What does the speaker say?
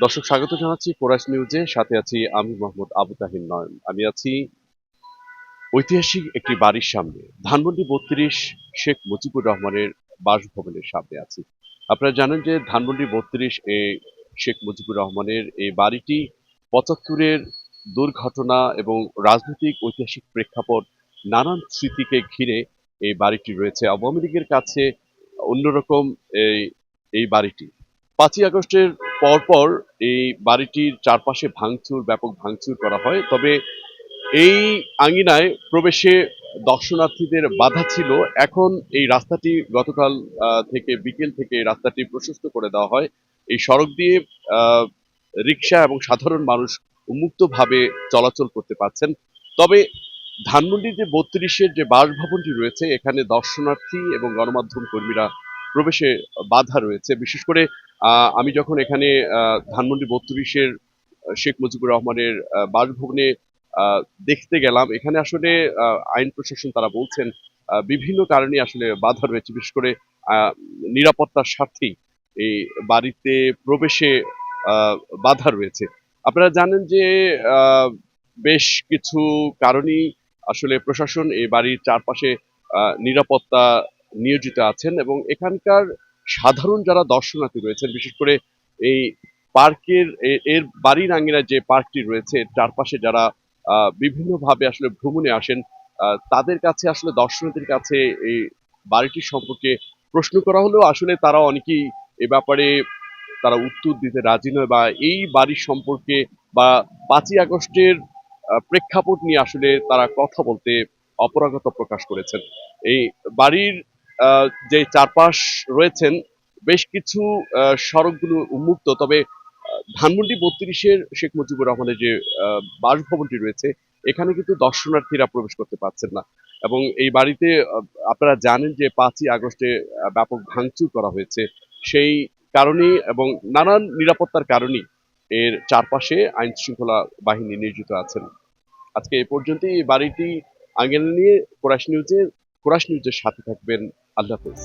দর্শক স্বাগত জানাচ্ছি কোরাস নিউজে। সাথে আছি আমি মোহাম্মদ আবু তাহির নয়ন। আমি আছি ঐতিহাসিক একটি বাড়ির সামনে, ধানমন্ডি ৩২ শেখ মুজিবুর রহমানের বাসভবনের সামনে আছি। আপনারা জানেন যে ধানমন্ডি ৩২ শেখ মুজিবুর রহমানের এই বাড়িটি ৭৫-এর দুর্ঘটনা এবং রাজনৈতিক ঐতিহাসিক প্রেক্ষাপট, নানান স্মৃতিকে ঘিরে এই বাড়িটি রয়েছে। আওয়ামী লীগের কাছে অন্যরকম এই এই বাড়িটি ৫ই আগস্টের পরপর এই বাড়িটির চারপাশে ব্যাপক ভাঙচুর করা হয়। তবে এই আঙ্গিনায় প্রবেশে দর্শনার্থীদের বাধা ছিল। এখন এই রাস্তাটি গতকাল থেকে বিকেল থেকে এই রাস্তাটি প্রশস্ত করে দেওয়া হয়। এই সড়ক দিয়ে আহ, রিকশা এবং সাধারণ মানুষ উন্মুক্তভাবে চলাচল করতে পারছেন। তবে ধানমন্ডির যে ৩২-এর যে বাসভবনটি রয়েছে, এখানে দর্শনার্থী এবং গণমাধ্যম কর্মীরা প্রবেশে বাধা রয়েছে। বিশেষ করে আমি যখন এখানে ধানমন্ডি ৩২-এর শেখ মুজিবুর রহমানের বাসভবনে আহ, দেখতে গেলাম, এখানে আসলে আইন প্রশাসন তারা বলছেন বিভিন্ন কারণে আসলে বাধা রয়েছে। বিশেষ করে আহ, নিরাপত্তার স্বার্থেই এই বাড়িতে প্রবেশে আহ, বাধা রয়েছে। আপনারা জানেন যে আহ, বেশ কিছু কারণেই আসলে প্রশাসন এই বাড়ির চারপাশে নিরাপত্তা নিয়োজিত আছেন এবং এখানকার সাধারণ যারা দর্শনার্থী রয়েছেন, বিশেষ করে এই পার্কের এর বাড়ির আঙ্গিনায় যে পার্কটি রয়েছে, এর চারপাশে যারা বিভিন্নভাবে আসলে ভ্রমণে আসেন, তাদের কাছে আসলে দর্শনার্থীর কাছে এই বাড়িটির সম্পর্কে প্রশ্ন করা হলেও আসলে তারা অনেকেই এ ব্যাপারে তারা উত্তর দিতে রাজি নয়, বা এই বাড়ির সম্পর্কে বা ৫ই আগস্টের প্রেক্ষাপট নিয়ে আসলে তারা কথা বলতে অপারগতা প্রকাশ করেছেন। এই বাড়ির যে চারপাশ রয়েছেন, বেশ কিছু সড়কগুলো উন্মুক্ত। তবে ধানমন্ডি ৩২-এর শেখ মুজিবুর রহমানের যে বাসভবনটি রয়েছে, এখানে কিন্তু দর্শনার্থীরা প্রবেশ করতে পারছেন না। এবং এই বাড়িতে আপনারা জানেন যে ৫ই আগস্টে ব্যাপক ভাঙচুর করা হয়েছে। সেই কারণেই এবং নানান নিরাপত্তার কারণেই এর চারপাশে আইন শৃঙ্খলা বাহিনী নিয়োজিত আছেন। আজকে এ পর্যন্তই। এই বাড়িটি আঙ্গিনা নিয়ে কোরাস নিউজের সাথে থাকবেন। আল্লাহ হাফেজ।